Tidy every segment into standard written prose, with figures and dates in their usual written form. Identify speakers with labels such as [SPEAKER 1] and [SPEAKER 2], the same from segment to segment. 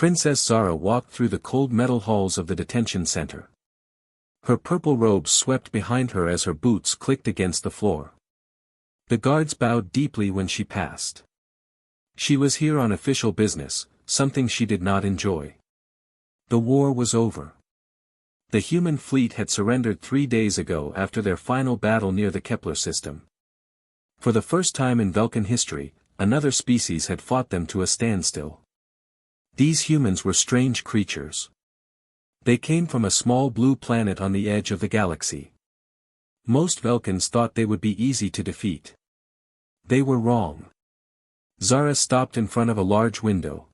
[SPEAKER 1] Princess Zara walked through the cold metal halls of the detention center. Her purple robes swept behind her as her boots clicked against the floor. The guards bowed deeply when she passed. She was here on official business, something she did not enjoy. The war was over. The human fleet had surrendered 3 days ago after their final battle near the Kepler system. For the first time in Vulcan history, another species had fought them to a standstill. These humans were strange creatures. They came from a small blue planet on the edge of the galaxy. Most Vulcans thought they would be easy to defeat. They were wrong. Zara stopped in front of a large window.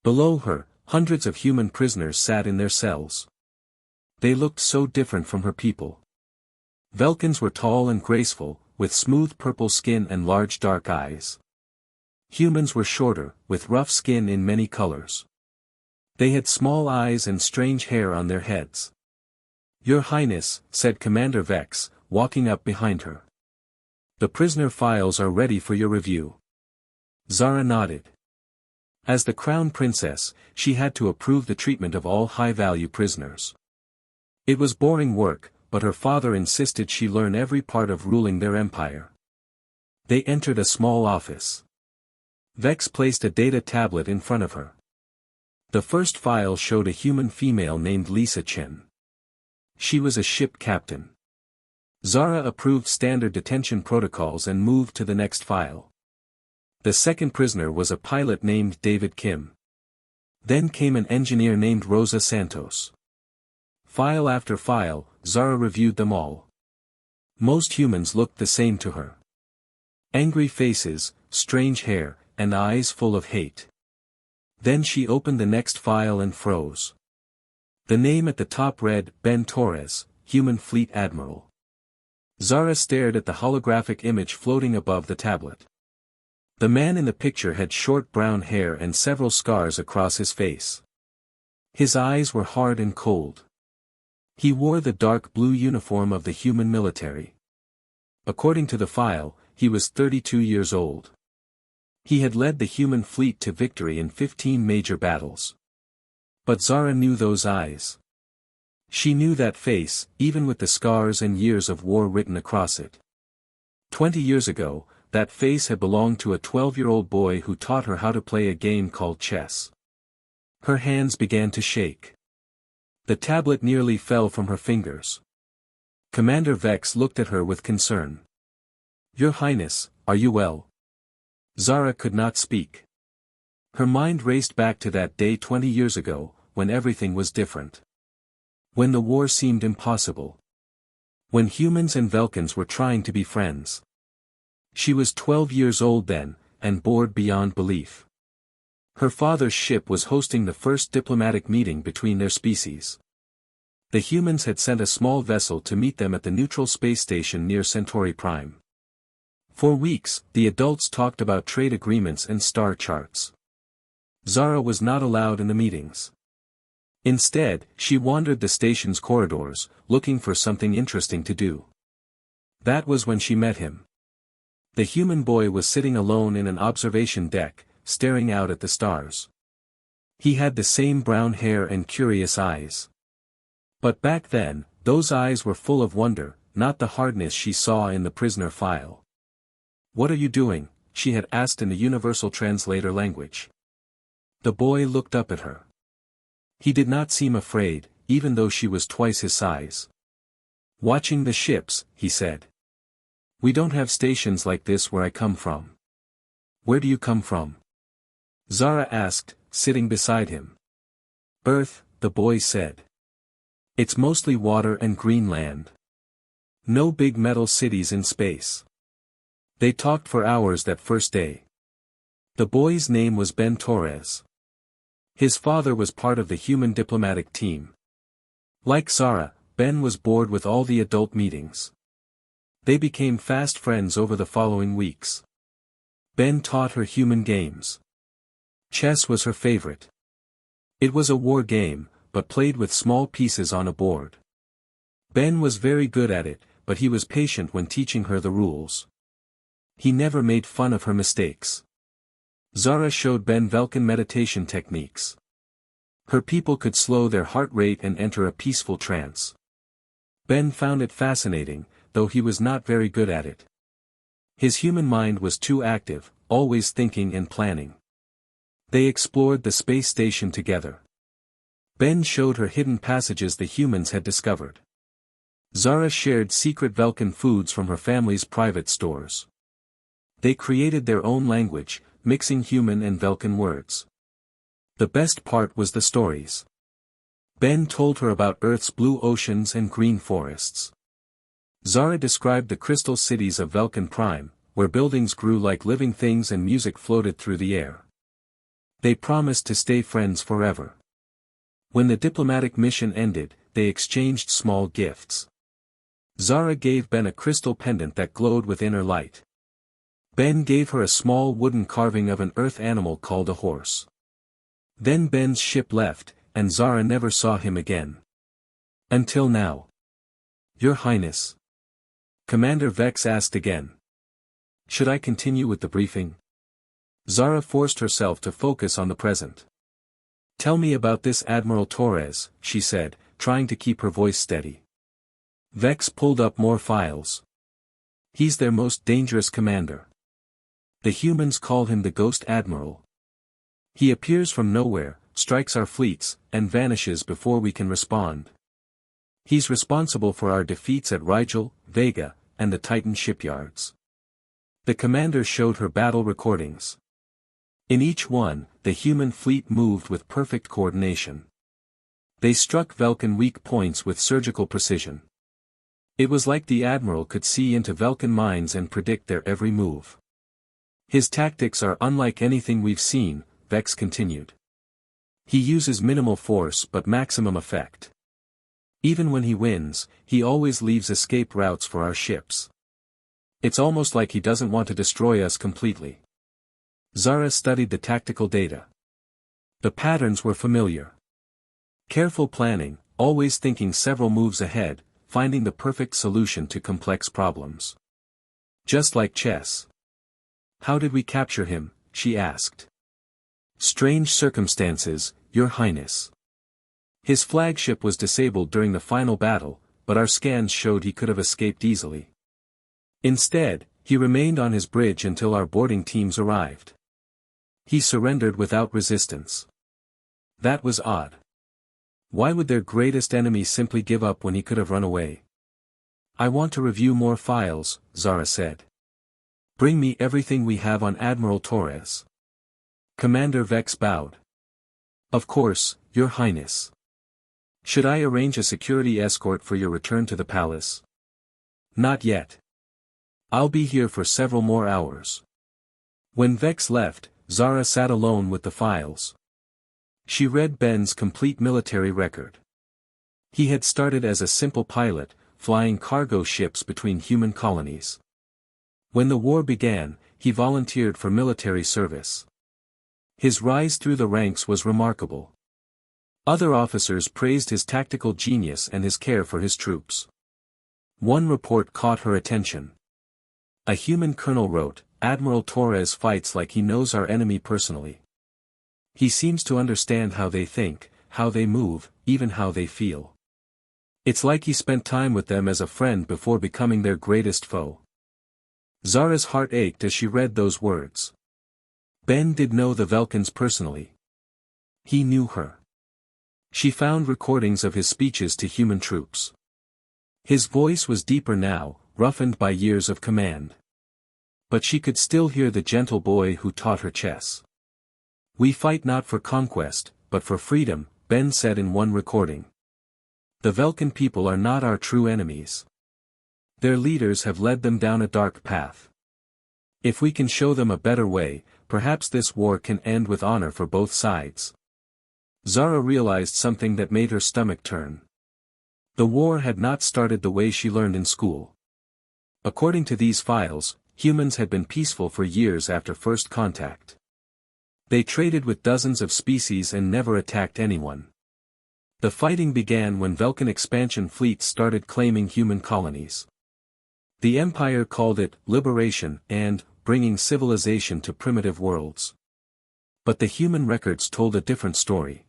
[SPEAKER 1] Below her, hundreds of human prisoners sat in their cells. They looked so different from her people. Vulcans were tall and graceful, with smooth purple skin and large dark eyes. Humans were shorter, with rough skin in many colors. They had small eyes and strange hair on their heads. "Your Highness," said Commander Vex, walking up behind her. "The prisoner files are ready for your review." Zara nodded. As the crown princess, she had to approve the treatment of all high-value prisoners. It was boring work, but her father insisted she learn every part of ruling their empire. They entered a small office. Vex placed a data tablet in front of her. The first file showed a human female named Lisa Chen. She was a ship captain. Zara approved standard detention protocols and moved to the next file. The second prisoner was a pilot named David Kim. Then came an engineer named Rosa Santos. File after file, Zara reviewed them all. Most humans looked the same to her. Angry faces, strange hair, and eyes full of hate. Then she opened the next file and froze. The name at the top read, Ben Torres, Human Fleet Admiral. Zara stared at the holographic image floating above the tablet. The man in the picture had short brown hair and several scars across his face. His eyes were hard and cold. He wore the dark blue uniform of the human military. According to the file, he was 32 years old. He had led the human fleet to victory in 15 major battles. But Zara knew those eyes. She knew that face, even with the scars and years of war written across it. 20 years ago, that face had belonged to a 12-year-old boy who taught her how to play a game called chess. Her hands began to shake. The tablet nearly fell from her fingers. Commander Vex looked at her with concern. "Your Highness, are you well?" Zara could not speak. Her mind raced back to that day 20 years ago, when everything was different. When the war seemed impossible. When humans and Vulcans were trying to be friends. She was 12 years old then, and bored beyond belief. Her father's ship was hosting the first diplomatic meeting between their species. The humans had sent a small vessel to meet them at the neutral space station near Centauri Prime. For weeks, the adults talked about trade agreements and star charts. Zara was not allowed in the meetings. Instead, she wandered the station's corridors, looking for something interesting to do. That was when she met him. The human boy was sitting alone in an observation deck, staring out at the stars. He had the same brown hair and curious eyes. But back then, those eyes were full of wonder, not the hardness she saw in the prisoner file. "What are you doing?" she had asked in the universal translator language. The boy looked up at her. He did not seem afraid, even though she was twice his size. "Watching the ships," he said. "We don't have stations like this where I come from." "Where do you come from?" Zara asked, sitting beside him. "Earth," the boy said. "It's mostly water and green land. No big metal cities in space." They talked for hours that first day. The boy's name was Ben Torres. His father was part of the human diplomatic team. Like Zara, Ben was bored with all the adult meetings. They became fast friends over the following weeks. Ben taught her human games. Chess was her favorite. It was a war game, but played with small pieces on a board. Ben was very good at it, but he was patient when teaching her the rules. He never made fun of her mistakes. Zara showed Ben Vulcan meditation techniques. Her people could slow their heart rate and enter a peaceful trance. Ben found it fascinating, though he was not very good at it. His human mind was too active, always thinking and planning. They explored the space station together. Ben showed her hidden passages the humans had discovered. Zara shared secret Velkan foods from her family's private stores. They created their own language, mixing human and Velkan words. The best part was the stories. Ben told her about Earth's blue oceans and green forests. Zara described the crystal cities of Velkan Prime, where buildings grew like living things and music floated through the air. They promised to stay friends forever. When the diplomatic mission ended, they exchanged small gifts. Zara gave Ben a crystal pendant that glowed with inner light. Ben gave her a small wooden carving of an earth animal called a horse. Then Ben's ship left, and Zara never saw him again. Until now. Your Highness. Commander Vex asked again. Should I continue with the briefing? Zara forced herself to focus on the present. Tell me about this Admiral Torres, she said, trying to keep her voice steady. Vex pulled up more files. He's their most dangerous commander. The humans call him the Ghost Admiral. He appears from nowhere, strikes our fleets, and vanishes before we can respond. He's responsible for our defeats at Rigel, Vega, and the Titan shipyards. The commander showed her battle recordings. In each one, the human fleet moved with perfect coordination. They struck Velkan weak points with surgical precision. It was like the Admiral could see into Velkan minds and predict their every move. His tactics are unlike anything we've seen, Vex continued. He uses minimal force but maximum effect. Even when he wins, he always leaves escape routes for our ships. It's almost like he doesn't want to destroy us completely. Zara studied the tactical data. The patterns were familiar. Careful planning, always thinking several moves ahead, finding the perfect solution to complex problems. Just like chess. How did we capture him? She asked. Strange circumstances, Your Highness. His flagship was disabled during the final battle, but our scans showed he could have escaped easily. Instead, he remained on his bridge until our boarding teams arrived. He surrendered without resistance. That was odd. Why would their greatest enemy simply give up when he could have run away? I want to review more files, Zara said. Bring me everything we have on Admiral Torres. Commander Vex bowed. Of course, Your Highness. Should I arrange a security escort for your return to the palace? Not yet. I'll be here for several more hours. When Vex left, Zara sat alone with the files. She read Ben's complete military record. He had started as a simple pilot, flying cargo ships between human colonies. When the war began, he volunteered for military service. His rise through the ranks was remarkable. Other officers praised his tactical genius and his care for his troops. One report caught her attention. A human colonel wrote, Admiral Torres fights like he knows our enemy personally. He seems to understand how they think, how they move, even how they feel. It's like he spent time with them as a friend before becoming their greatest foe. Zara's heart ached as she read those words. Ben did know the Velkans personally. He knew her. She found recordings of his speeches to human troops. His voice was deeper now, roughened by years of command. But she could still hear the gentle boy who taught her chess. We fight not for conquest, but for freedom, Ben said in one recording. The Velkan people are not our true enemies. Their leaders have led them down a dark path. If we can show them a better way, perhaps this war can end with honor for both sides. Zara realized something that made her stomach turn. The war had not started the way she learned in school. According to these files, humans had been peaceful for years after first contact. They traded with dozens of species and never attacked anyone. The fighting began when Velkan expansion fleets started claiming human colonies. The Empire called it liberation and bringing civilization to primitive worlds. But the human records told a different story.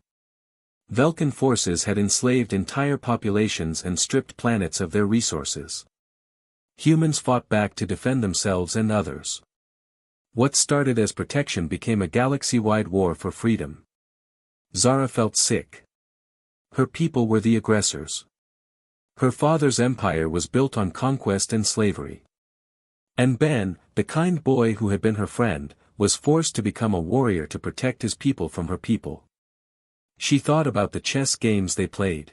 [SPEAKER 1] Velkan forces had enslaved entire populations and stripped planets of their resources. Humans fought back to defend themselves and others. What started as protection became a galaxy-wide war for freedom. Zara felt sick. Her people were the aggressors. Her father's empire was built on conquest and slavery. And Ben, the kind boy who had been her friend, was forced to become a warrior to protect his people from her people. She thought about the chess games they played.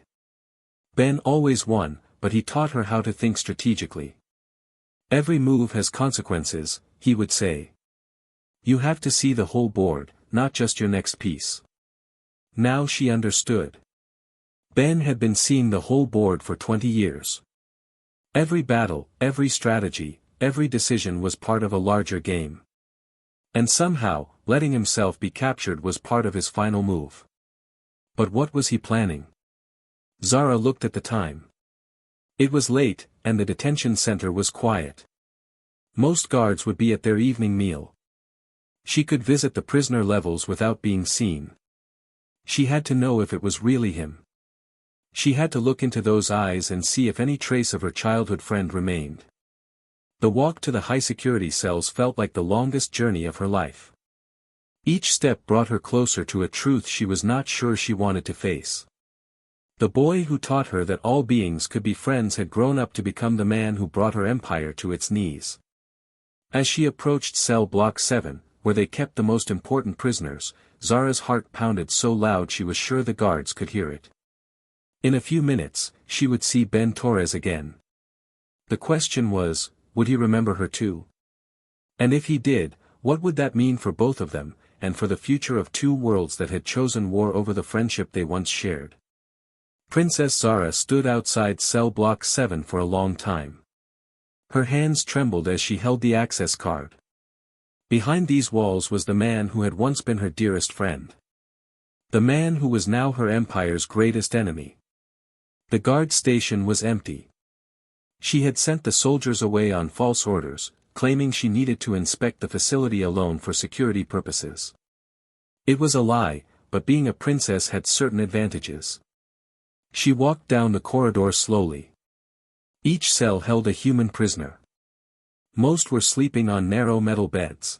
[SPEAKER 1] Ben always won, but he taught her how to think strategically. Every move has consequences, he would say. You have to see the whole board, not just your next piece. Now she understood. Ben had been seeing the whole board for 20 years. Every battle, every strategy, every decision was part of a larger game. And somehow, letting himself be captured was part of his final move. But what was he planning? Zara looked at the time. It was late, and the detention center was quiet. Most guards would be at their evening meal. She could visit the prisoner levels without being seen. She had to know if it was really him. She had to look into those eyes and see if any trace of her childhood friend remained. The walk to the high-security cells felt like the longest journey of her life. Each step brought her closer to a truth she was not sure she wanted to face. The boy who taught her that all beings could be friends had grown up to become the man who brought her empire to its knees. As she approached cell block 7, where they kept the most important prisoners, Zara's heart pounded so loud she was sure the guards could hear it. In a few minutes, she would see Ben Torres again. The question was, would he remember her too? And if he did, what would that mean for both of them, and for the future of two worlds that had chosen war over the friendship they once shared? Princess Zara stood outside cell block 7 for a long time. Her hands trembled as she held the access card. Behind these walls was the man who had once been her dearest friend. The man who was now her empire's greatest enemy. The guard station was empty. She had sent the soldiers away on false orders, claiming she needed to inspect the facility alone for security purposes. It was a lie, but being a princess had certain advantages. She walked down the corridor slowly. Each cell held a human prisoner. Most were sleeping on narrow metal beds.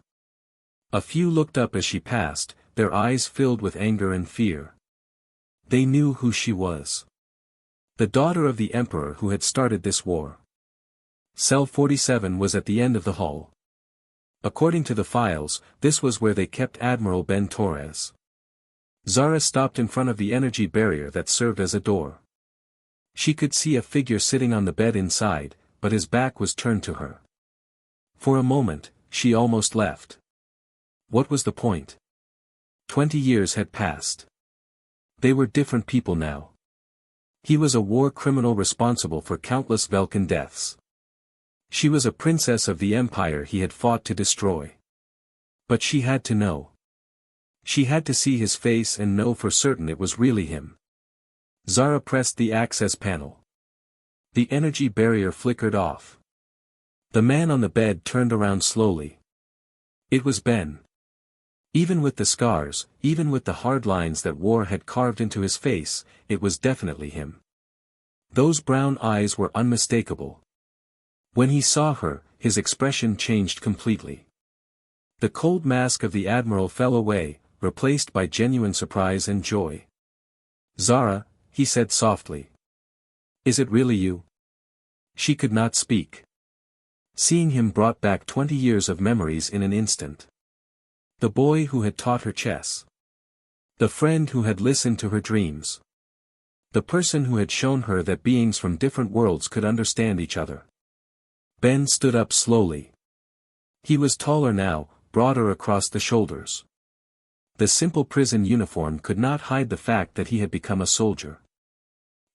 [SPEAKER 1] A few looked up as she passed, their eyes filled with anger and fear. They knew who she was. The daughter of the emperor who had started this war. Cell 47 was at the end of the hall. According to the files, this was where they kept Admiral Ben Torres. Zara stopped in front of the energy barrier that served as a door. She could see a figure sitting on the bed inside, but his back was turned to her. For a moment, she almost left. What was the point? 20 years had passed. They were different people now. He was a war criminal responsible for countless Velkan deaths. She was a princess of the empire he had fought to destroy. But she had to know. She had to see his face and know for certain it was really him. Zara pressed the access panel. The energy barrier flickered off. The man on the bed turned around slowly. It was Ben. Even with the scars, even with the hard lines that war had carved into his face, it was definitely him. Those brown eyes were unmistakable. When he saw her, his expression changed completely. The cold mask of the admiral fell away, replaced by genuine surprise and joy. "Zara," he said softly. "Is it really you?" She could not speak. Seeing him brought back 20 years of memories in an instant. The boy who had taught her chess. The friend who had listened to her dreams. The person who had shown her that beings from different worlds could understand each other. Ben stood up slowly. He was taller now, broader across the shoulders. The simple prison uniform could not hide the fact that he had become a soldier.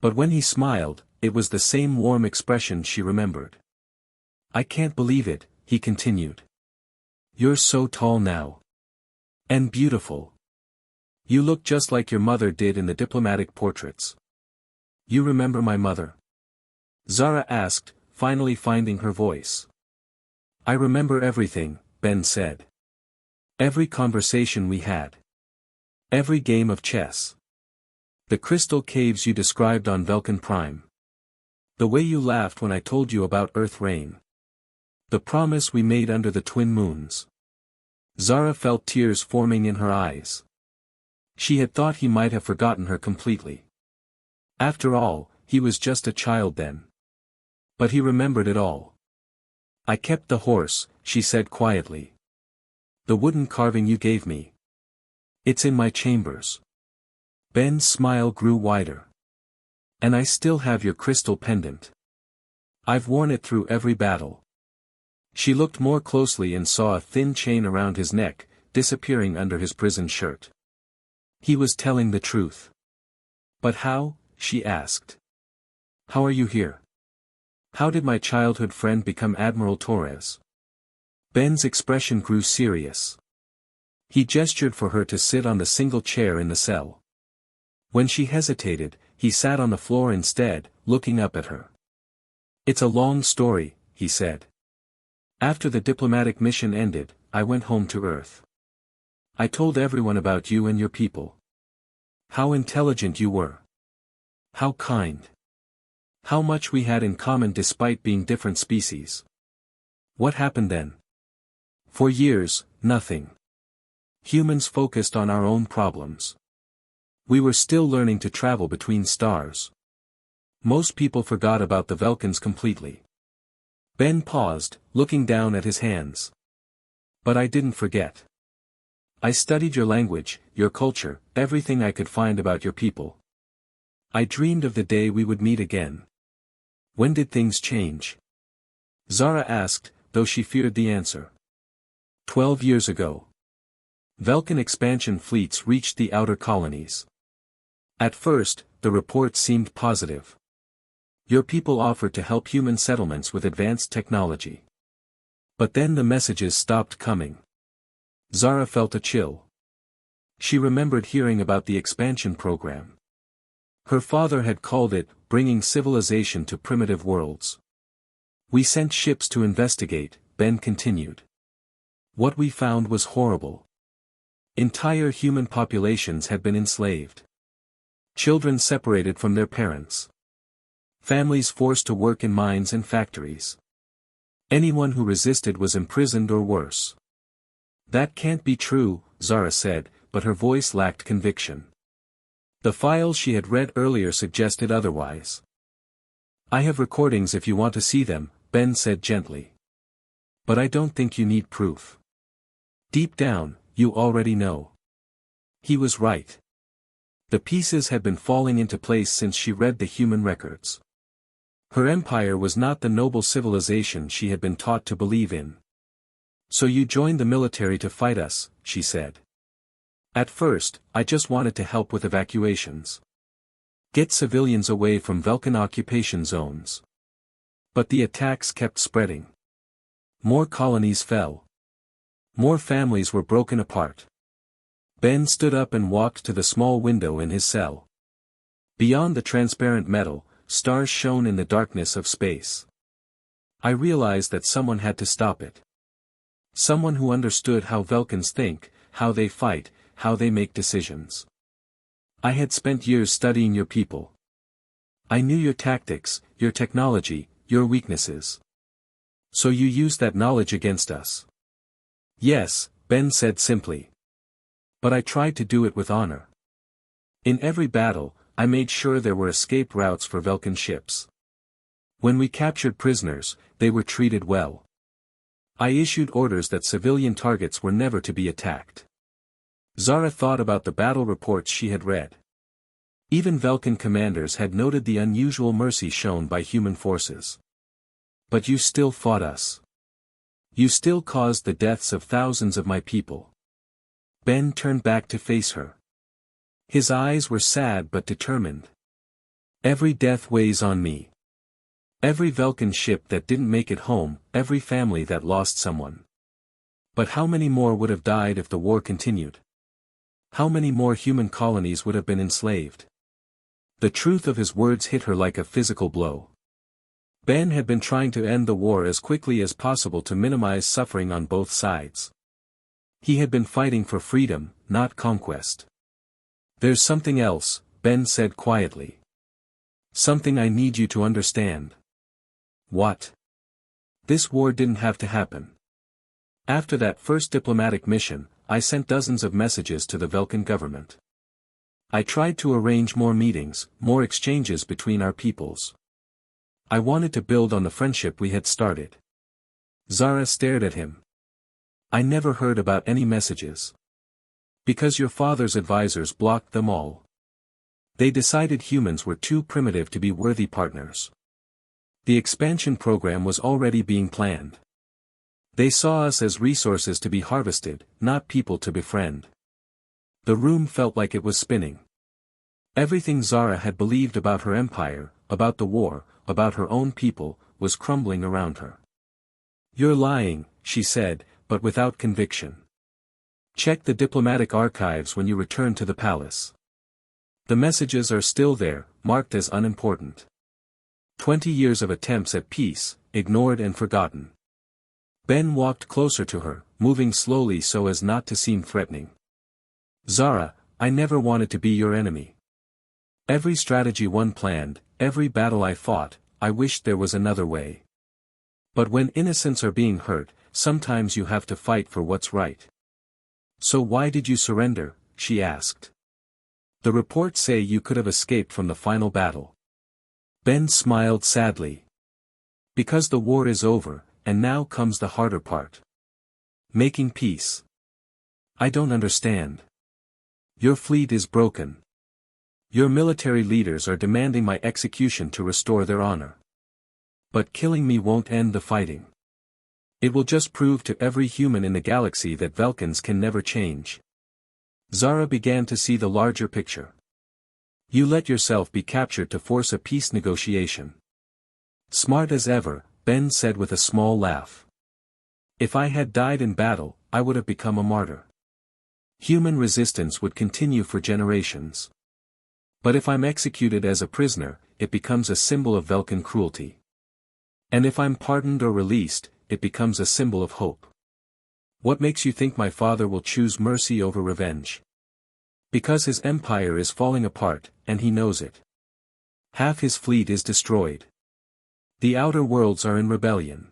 [SPEAKER 1] But when he smiled, it was the same warm expression she remembered. "I can't believe it," he continued. "You're so tall now. And beautiful. You look just like your mother did in the diplomatic portraits." "You remember my mother?" Zara asked, finally finding her voice. "I remember everything," Ben said. "Every conversation we had. Every game of chess. The crystal caves you described on Vulcan Prime. The way you laughed when I told you about Earth Rain. The promise we made under the twin moons. Zara felt tears forming in her eyes. She had thought he might have forgotten her completely. After all, he was just a child then. But he remembered it all. I kept the horse, she said quietly. The wooden carving you gave me. It's in my chambers. Ben's smile grew wider. And I still have your crystal pendant. I've worn it through every battle. She looked more closely and saw a thin chain around his neck, disappearing under his prison shirt. He was telling the truth. But how? She asked. How are you here? How did my childhood friend become Admiral Torres? Ben's expression grew serious. He gestured for her to sit on the single chair in the cell. When she hesitated, he sat on the floor instead, looking up at her. It's a long story, he said. After the diplomatic mission ended, I went home to Earth. I told everyone about you and your people. How intelligent you were. How kind. How much we had in common despite being different species. What happened then? For years, nothing. Humans focused on our own problems. We were still learning to travel between stars. Most people forgot about the Vulcans completely. Ben paused, looking down at his hands. But I didn't forget. I studied your language, your culture, everything I could find about your people. I dreamed of the day we would meet again. When did things change? Zara asked, though she feared the answer. 12 years ago. Vulcan expansion fleets reached the outer colonies. At first, the reports seemed positive. Your people offered to help human settlements with advanced technology. But then the messages stopped coming. Zara felt a chill. She remembered hearing about the expansion program. Her father had called it, bringing civilization to primitive worlds. We sent ships to investigate, Ben continued. What we found was horrible. Entire human populations had been enslaved. Children separated from their parents. Families forced to work in mines and factories. Anyone who resisted was imprisoned or worse. That can't be true, Zara said, but her voice lacked conviction. The files she had read earlier suggested otherwise. I have recordings if you want to see them, Ben said gently. But I don't think you need proof. Deep down, you already know. He was right. The pieces had been falling into place since she read the human records. Her empire was not the noble civilization she had been taught to believe in. So you joined the military to fight us, she said. At first, I just wanted to help with evacuations. Get civilians away from Vulcan occupation zones. But the attacks kept spreading. More colonies fell. More families were broken apart. Ben stood up and walked to the small window in his cell. Beyond the transparent metal, stars shone in the darkness of space. I realized that someone had to stop it. Someone who understood how Vulcans think, how they fight, how they make decisions. I had spent years studying your people. I knew your tactics, your technology, your weaknesses. So you used that knowledge against us. Yes, Ben said simply. But I tried to do it with honor. In every battle, I made sure there were escape routes for Vulcan ships. When we captured prisoners, they were treated well. I issued orders that civilian targets were never to be attacked. Zara thought about the battle reports she had read. Even Vulcan commanders had noted the unusual mercy shown by human forces. But you still fought us. You still caused the deaths of thousands of my people. Ben turned back to face her. His eyes were sad but determined. Every death weighs on me. Every Vulcan ship that didn't make it home, every family that lost someone. But how many more would have died if the war continued? How many more human colonies would have been enslaved? The truth of his words hit her like a physical blow. Ben had been trying to end the war as quickly as possible to minimize suffering on both sides. He had been fighting for freedom, not conquest. There's something else, Ben said quietly. Something I need you to understand. What? This war didn't have to happen. After that first diplomatic mission, I sent dozens of messages to the Vulcan government. I tried to arrange more meetings, more exchanges between our peoples. I wanted to build on the friendship we had started. Zara stared at him. I never heard about any messages. Because your father's advisors blocked them all. They decided humans were too primitive to be worthy partners. The expansion program was already being planned. They saw us as resources to be harvested, not people to befriend. The room felt like it was spinning. Everything Zara had believed about her empire, about the war, about her own people, was crumbling around her. You're lying, she said, but without conviction. Check the diplomatic archives when you return to the palace. The messages are still there, marked as unimportant. 20 years of attempts at peace, ignored and forgotten. Ben walked closer to her, moving slowly so as not to seem threatening. Zara, I never wanted to be your enemy. Every strategy one planned, every battle I fought, I wished there was another way. But when innocents are being hurt, sometimes you have to fight for what's right. So why did you surrender? She asked. The reports say you could have escaped from the final battle. Ben smiled sadly. Because the war is over, and now comes the harder part. Making peace. I don't understand. Your fleet is broken. Your military leaders are demanding my execution to restore their honor. But killing me won't end the fighting. It will just prove to every human in the galaxy that Vulcans can never change. Zara began to see the larger picture. You let yourself be captured to force a peace negotiation. Smart as ever, Ben said with a small laugh. If I had died in battle, I would have become a martyr. Human resistance would continue for generations. But if I'm executed as a prisoner, it becomes a symbol of Vulcan cruelty. And if I'm pardoned or released, it becomes a symbol of hope. What makes you think my father will choose mercy over revenge? Because his empire is falling apart, and he knows it. Half his fleet is destroyed. The outer worlds are in rebellion.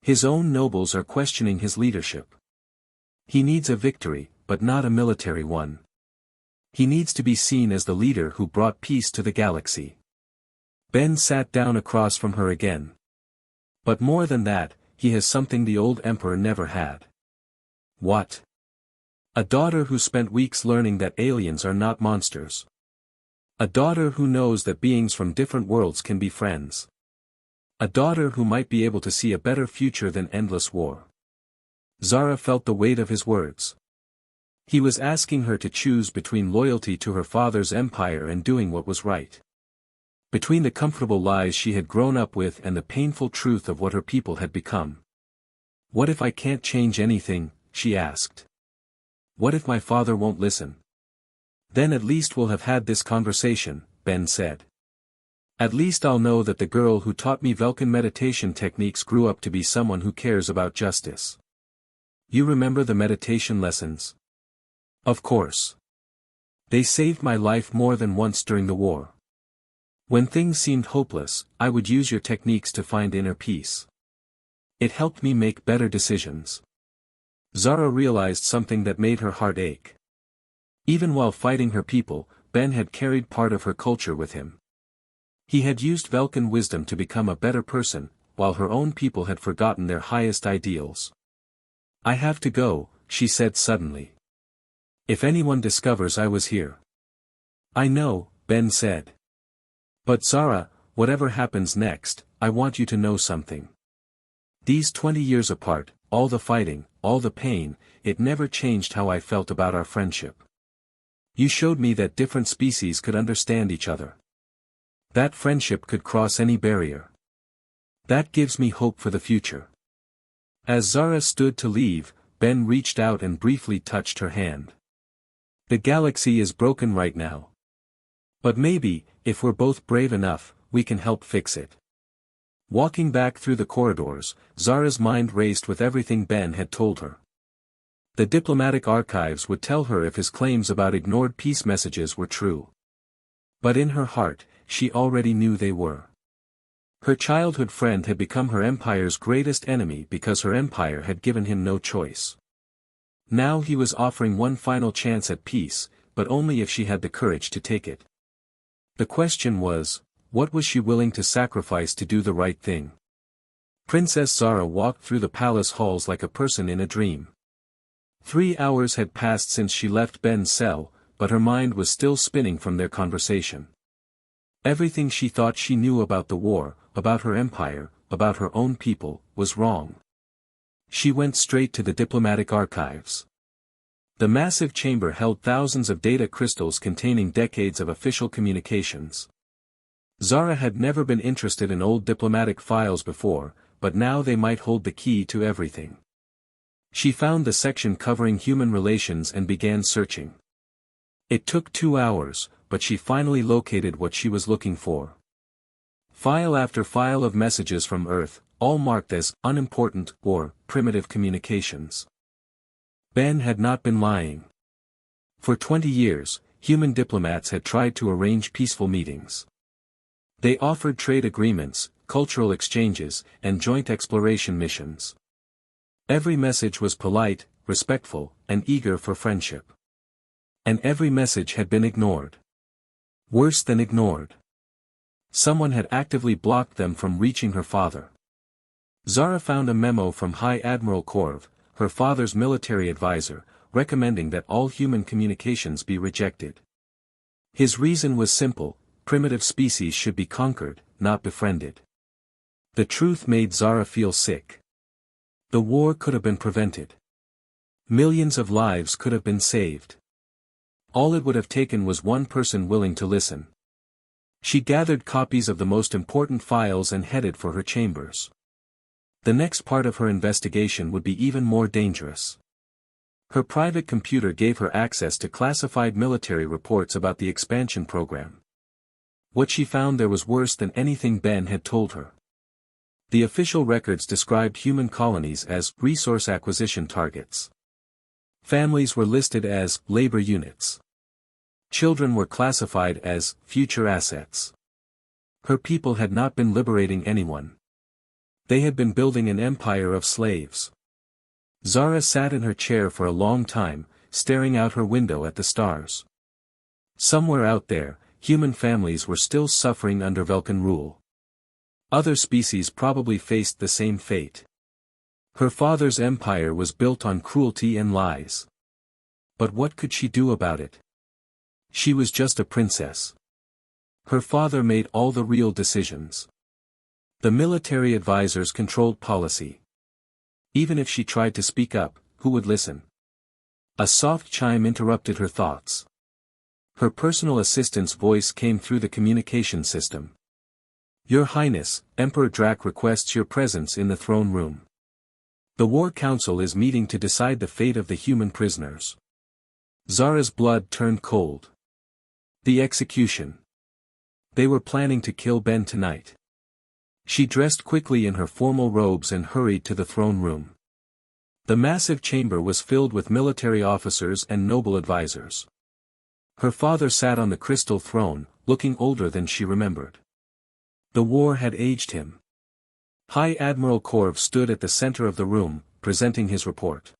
[SPEAKER 1] His own nobles are questioning his leadership. He needs a victory, but not a military one. He needs to be seen as the leader who brought peace to the galaxy. Ben sat down across from her again. But more than that, he has something the old emperor never had. What? A daughter who spent weeks learning that aliens are not monsters. A daughter who knows that beings from different worlds can be friends. A daughter who might be able to see a better future than endless war. Zara felt the weight of his words. He was asking her to choose between loyalty to her father's empire and doing what was right. Between the comfortable lies she had grown up with and the painful truth of what her people had become. What if I can't change anything? She asked. What if my father won't listen? Then at least we'll have had this conversation, Ben said. At least I'll know that the girl who taught me Vulcan meditation techniques grew up to be someone who cares about justice. You remember the meditation lessons? Of course. They saved my life more than once during the war. When things seemed hopeless, I would use your techniques to find inner peace. It helped me make better decisions. Zara realized something that made her heart ache. Even while fighting her people, Ben had carried part of her culture with him. He had used Vulcan wisdom to become a better person, while her own people had forgotten their highest ideals. I have to go, she said suddenly. If anyone discovers I was here. I know, Ben said. But Zara, whatever happens next, I want you to know something. These 20 years apart, all the fighting, all the pain, it never changed how I felt about our friendship. You showed me that different species could understand each other. That friendship could cross any barrier. That gives me hope for the future. As Zara stood to leave, Ben reached out and briefly touched her hand. The galaxy is broken right now. But maybe, if we're both brave enough, we can help fix it. Walking back through the corridors, Zara's mind raced with everything Ben had told her. The diplomatic archives would tell her if his claims about ignored peace messages were true. But in her heart, she already knew they were. Her childhood friend had become her empire's greatest enemy because her empire had given him no choice. Now he was offering one final chance at peace, but only if she had the courage to take it. The question was, what was she willing to sacrifice to do the right thing? Princess Zara walked through the palace halls like a person in a dream. 3 hours had passed since she left Ben's cell, but her mind was still spinning from their conversation. Everything she thought she knew about the war, about her empire, about her own people, was wrong. She went straight to the diplomatic archives. The massive chamber held thousands of data crystals containing decades of official communications. Zara had never been interested in old diplomatic files before, but now they might hold the key to everything. She found the section covering human relations and began searching. It took 2 hours, but she finally located what she was looking for. File after file of messages from Earth, all marked as unimportant or primitive communications. Ben had not been lying. For 20 years, human diplomats had tried to arrange peaceful meetings. They offered trade agreements, cultural exchanges, and joint exploration missions. Every message was polite, respectful, and eager for friendship. And every message had been ignored. Worse than ignored. Someone had actively blocked them from reaching her father. Zara found a memo from High Admiral Korv, her father's military advisor, recommending that all human communications be rejected. His reason was simple: primitive species should be conquered, not befriended. The truth made Zara feel sick. The war could have been prevented. Millions of lives could have been saved. All it would have taken was one person willing to listen. She gathered copies of the most important files and headed for her chambers. The next part of her investigation would be even more dangerous. Her private computer gave her access to classified military reports about the expansion program. What she found there was worse than anything Ben had told her. The official records described human colonies as resource acquisition targets. Families were listed as labor units. Children were classified as future assets. Her people had not been liberating anyone. They had been building an empire of slaves. Zara sat in her chair for a long time, staring out her window at the stars. Somewhere out there, human families were still suffering under Vulcan rule. Other species probably faced the same fate. Her father's empire was built on cruelty and lies. But what could she do about it? She was just a princess. Her father made all the real decisions. The military advisors controlled policy. Even if she tried to speak up, who would listen? A soft chime interrupted her thoughts. Her personal assistant's voice came through the communication system. Your Highness, Emperor Drac requests your presence in the throne room. The War Council is meeting to decide the fate of the human prisoners. Zara's blood turned cold. The execution. They were planning to kill Ben tonight. She dressed quickly in her formal robes and hurried to the throne room. The massive chamber was filled with military officers and noble advisors. Her father sat on the crystal throne, looking older than she remembered. The war had aged him. High Admiral Korv stood at the center of the room, presenting his report.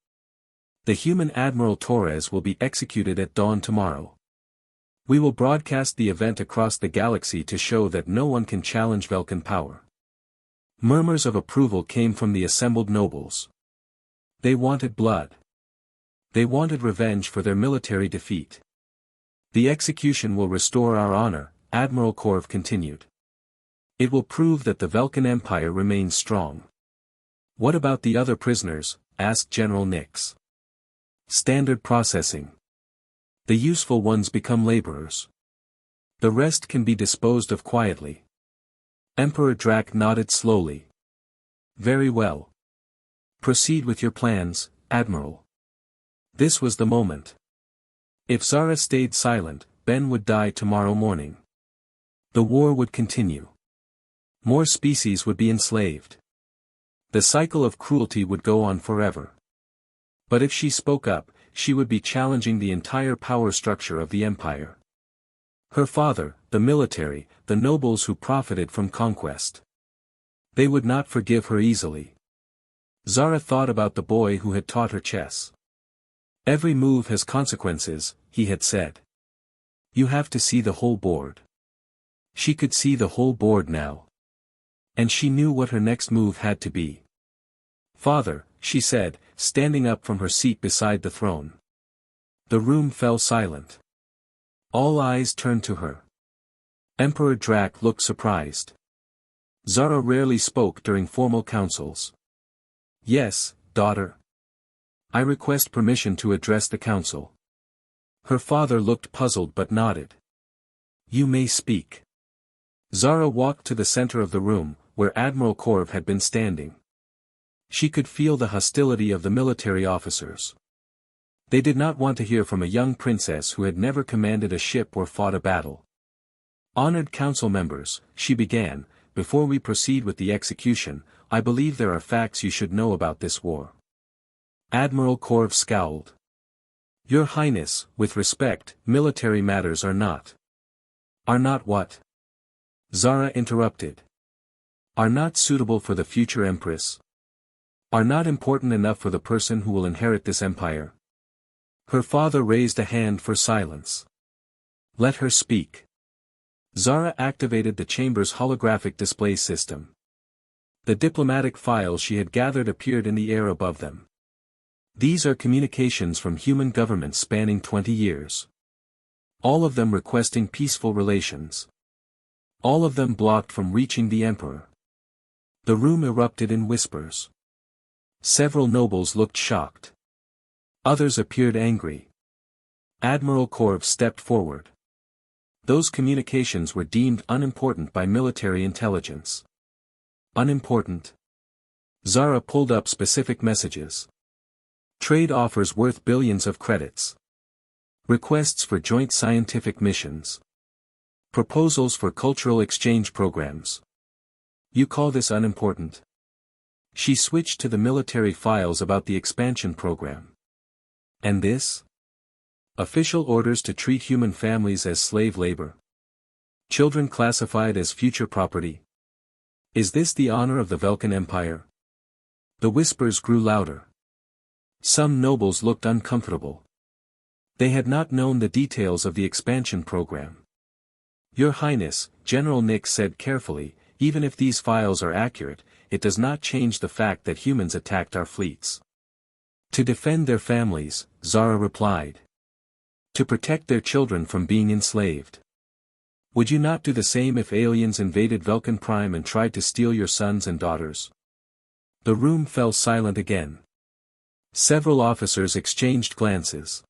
[SPEAKER 1] The human Admiral Torres will be executed at dawn tomorrow. We will broadcast the event across the galaxy to show that no one can challenge Vulcan power. Murmurs of approval came from the assembled nobles. They wanted blood. They wanted revenge for their military defeat. The execution will restore our honor, Admiral Korv continued. It will prove that the Vulcan Empire remains strong. What about the other prisoners? Asked General Nix. Standard processing. The useful ones become laborers. The rest can be disposed of quietly. Emperor Drac nodded slowly. Very well. Proceed with your plans, Admiral. This was the moment. If Zara stayed silent, Ben would die tomorrow morning. The war would continue. More species would be enslaved. The cycle of cruelty would go on forever. But if she spoke up, she would be challenging the entire power structure of the empire. Her father, the military, the nobles who profited from conquest. They would not forgive her easily. Zara thought about the boy who had taught her chess. Every move has consequences, he had said. You have to see the whole board. She could see the whole board now. And she knew what her next move had to be. Father, she said, standing up from her seat beside the throne. The room fell silent. All eyes turned to her. Emperor Drac looked surprised. Zara rarely spoke during formal councils. Yes, daughter. I request permission to address the council. Her father looked puzzled but nodded. You may speak. Zara walked to the center of the room, where Admiral Korv had been standing. She could feel the hostility of the military officers. They did not want to hear from a young princess who had never commanded a ship or fought a battle. Honored council members, she began, before we proceed with the execution, I believe there are facts you should know about this war. Admiral Korv scowled. Your Highness, with respect, military matters are not. Are not what? Zara interrupted. Are not suitable for the future empress. Are not important enough for the person who will inherit this empire. Her father raised a hand for silence. Let her speak. Zara activated the chamber's holographic display system. The diplomatic files she had gathered appeared in the air above them. These are communications from human governments spanning 20 years. All of them requesting peaceful relations. All of them blocked from reaching the emperor. The room erupted in whispers. Several nobles looked shocked. Others appeared angry. Admiral Korv stepped forward. Those communications were deemed unimportant by military intelligence. Unimportant? Zara pulled up specific messages. Trade offers worth billions of credits. Requests for joint scientific missions. Proposals for cultural exchange programs. You call this unimportant? She switched to the military files about the expansion program. And this? Official orders to treat human families as slave labor. Children classified as future property. Is this the honor of the Velkan Empire? The whispers grew louder. Some nobles looked uncomfortable. They had not known the details of the expansion program. Your Highness, General Nick said carefully, even if these files are accurate, it does not change the fact that humans attacked our fleets. To defend their families, Zara replied. To protect their children from being enslaved. Would you not do the same if aliens invaded Velkan Prime and tried to steal your sons and daughters? The room fell silent again. Several officers exchanged glances.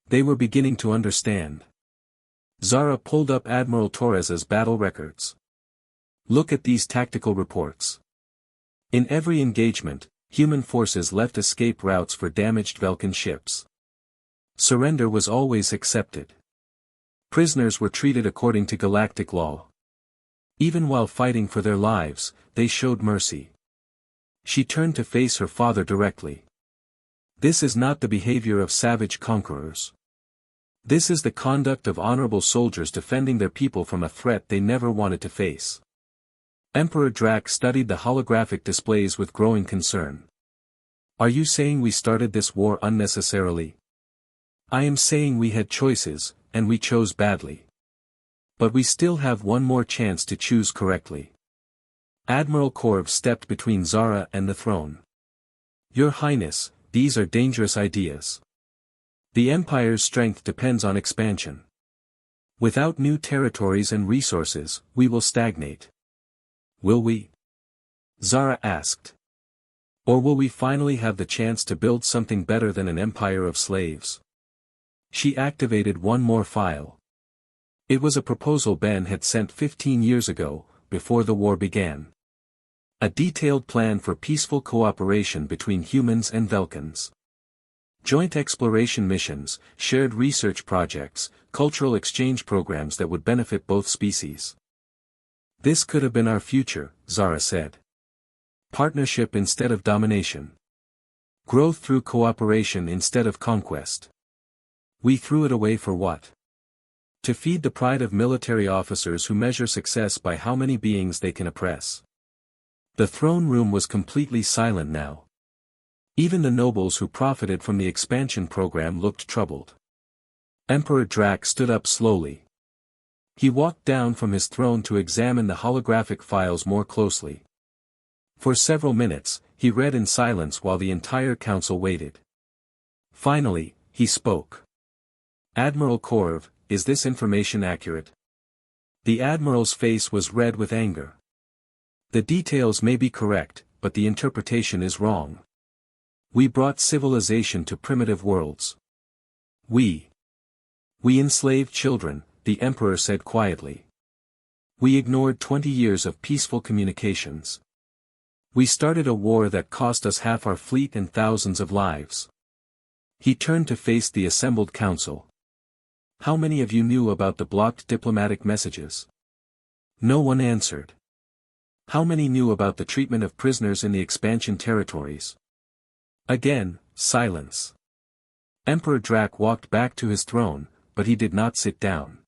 [SPEAKER 1] They were beginning to understand. Zara pulled up Admiral Torres's battle records. Look at these tactical reports. In every engagement, human forces left escape routes for damaged Velkan ships. Surrender was always accepted. Prisoners were treated according to galactic law. Even while fighting for their lives, they showed mercy. She turned to face her father directly. This is not the behavior of savage conquerors. This is the conduct of honorable soldiers defending their people from a threat they never wanted to face. Emperor Drac studied the holographic displays with growing concern. Are you saying we started this war unnecessarily? I am saying we had choices, and we chose badly. But we still have one more chance to choose correctly. Admiral Korv stepped between Zara and the throne. Your Highness, these are dangerous ideas. The Empire's strength depends on expansion. Without new territories and resources, we will stagnate. Will we? Zara asked. Or will we finally have the chance to build something better than an empire of slaves? She activated one more file. It was a proposal Ben had sent 15 years ago, before the war began. A detailed plan for peaceful cooperation between humans and Velkans. Joint exploration missions, shared research projects, cultural exchange programs that would benefit both species. This could have been our future, Zara said. Partnership instead of domination. Growth through cooperation instead of conquest. We threw it away for what? To feed the pride of military officers who measure success by how many beings they can oppress. The throne room was completely silent now. Even the nobles who profited from the expansion program looked troubled. Emperor Drac stood up slowly. He walked down from his throne to examine the holographic files more closely. For several minutes, he read in silence while the entire council waited. Finally, he spoke. Admiral Korv, is this information accurate? The admiral's face was red with anger. The details may be correct, but the interpretation is wrong. We brought civilization to primitive worlds. We enslaved children, the emperor said quietly. We ignored 20 years of peaceful communications. We started a war that cost us half our fleet and thousands of lives. He turned to face the assembled council. How many of you knew about the blocked diplomatic messages? No one answered. How many knew about the treatment of prisoners in the expansion territories? Again, silence. Emperor Drac walked back to his throne, but he did not sit down.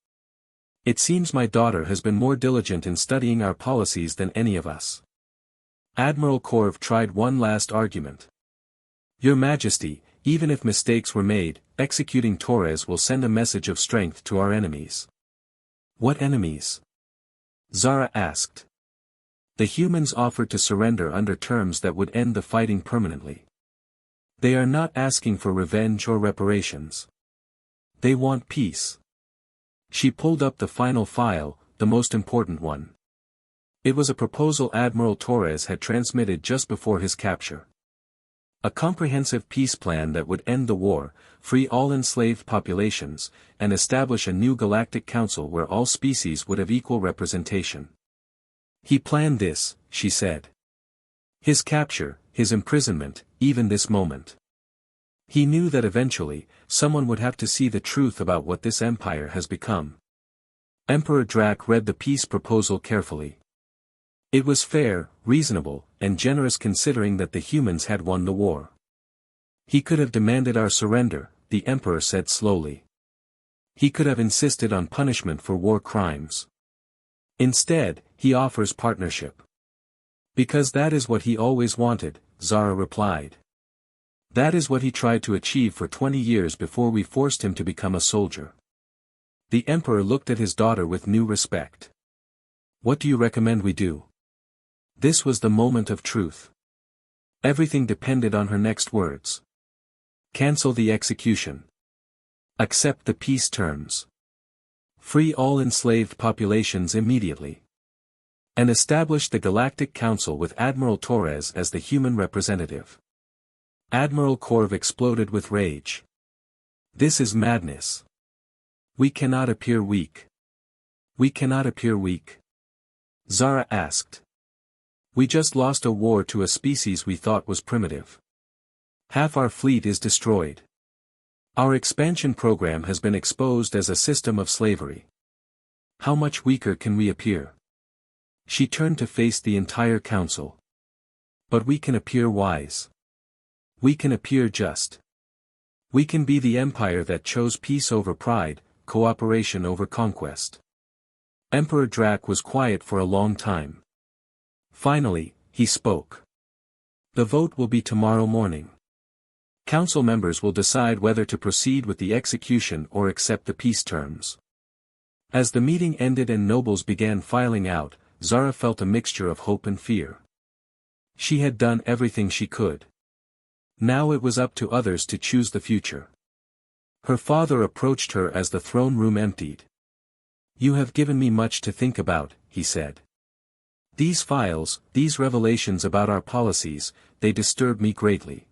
[SPEAKER 1] It seems my daughter has been more diligent in studying our policies than any of us. Admiral Korv tried one last argument. Your Majesty, even if mistakes were made, executing Torres will send a message of strength to our enemies. What enemies? Zara asked. The humans offered to surrender under terms that would end the fighting permanently. They are not asking for revenge or reparations. They want peace. She pulled up the final file, the most important one. It was a proposal Admiral Torres had transmitted just before his capture. A comprehensive peace plan that would end the war, free all enslaved populations, and establish a new galactic council where all species would have equal representation. He planned this, she said. His capture, his imprisonment, even this moment. He knew that eventually, someone would have to see the truth about what this empire has become. Emperor Drac read the peace proposal carefully. It was fair, reasonable, and generous considering that the humans had won the war. He could have demanded our surrender, the emperor said slowly. He could have insisted on punishment for war crimes. Instead, he offers partnership. Because that is what he always wanted, Zara replied. That is what he tried to achieve for 20 years before we forced him to become a soldier. The emperor looked at his daughter with new respect. What do you recommend we do? This was the moment of truth. Everything depended on her next words. Cancel the execution. Accept the peace terms. Free all enslaved populations immediately. And establish the Galactic Council with Admiral Torres as the human representative. Admiral Korv exploded with rage. This is madness. We cannot appear weak. We cannot appear weak. Zara asked. We just lost a war to a species we thought was primitive. Half our fleet is destroyed. Our expansion program has been exposed as a system of slavery. How much weaker can we appear? She turned to face the entire council. But we can appear wise. We can appear just. We can be the empire that chose peace over pride, cooperation over conquest. Emperor Drac was quiet for a long time. Finally, he spoke. The vote will be tomorrow morning. Council members will decide whether to proceed with the execution or accept the peace terms. As the meeting ended and nobles began filing out, Zara felt a mixture of hope and fear. She had done everything she could. Now it was up to others to choose the future. Her father approached her as the throne room emptied. You have given me much to think about, he said. These files, these revelations about our policies, they disturb me greatly.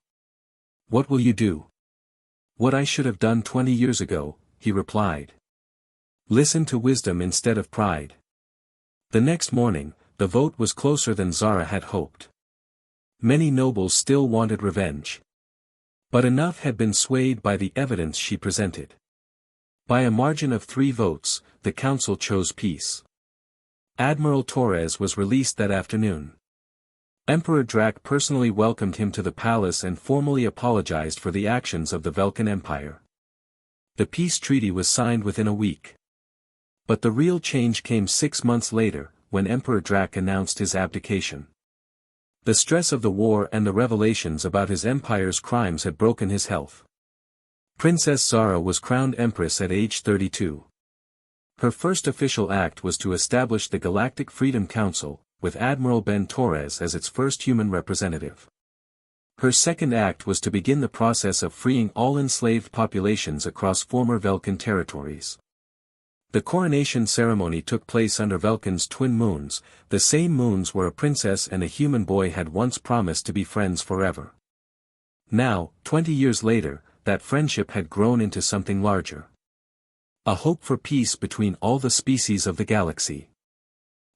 [SPEAKER 1] What will you do? What I should have done 20 years ago, he replied. Listen to wisdom instead of pride. The next morning, the vote was closer than Zara had hoped. Many nobles still wanted revenge. But enough had been swayed by the evidence she presented. By a margin of 3 votes, the council chose peace. Admiral Torres was released that afternoon. Emperor Drac personally welcomed him to the palace and formally apologized for the actions of the Velkan Empire. The peace treaty was signed within a week. But the real change came 6 months later, when Emperor Drac announced his abdication. The stress of the war and the revelations about his empire's crimes had broken his health. Princess Zara was crowned empress at age 32. Her first official act was to establish the Galactic Freedom Council, with Admiral Ben Torres as its first human representative. Her second act was to begin the process of freeing all enslaved populations across former Velkan territories. The coronation ceremony took place under Velkan's twin moons, the same moons where a princess and a human boy had once promised to be friends forever. Now, 20 years later, that friendship had grown into something larger. A hope for peace between all the species of the galaxy.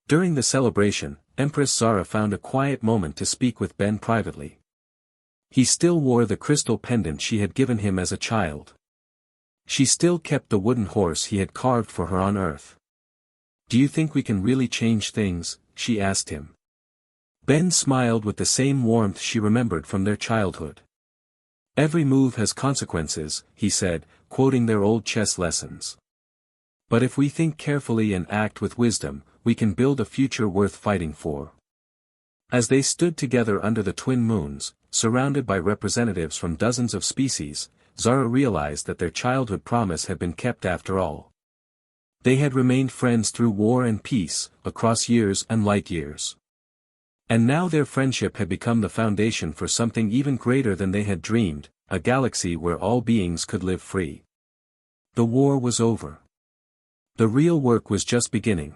[SPEAKER 1] During the celebration, Empress Zara found a quiet moment to speak with Ben privately. He still wore the crystal pendant she had given him as a child. She still kept the wooden horse he had carved for her on Earth. "Do you think we can really change things?" she asked him. Ben smiled with the same warmth she remembered from their childhood. "Every move has consequences," he said, quoting their old chess lessons. "But if we think carefully and act with wisdom, we can build a future worth fighting for." As they stood together under the twin moons, surrounded by representatives from dozens of species, Zara realized that their childhood promise had been kept after all. They had remained friends through war and peace, across years and light years. And now their friendship had become the foundation for something even greater than they had dreamed, a galaxy where all beings could live free. The war was over. The real work was just beginning.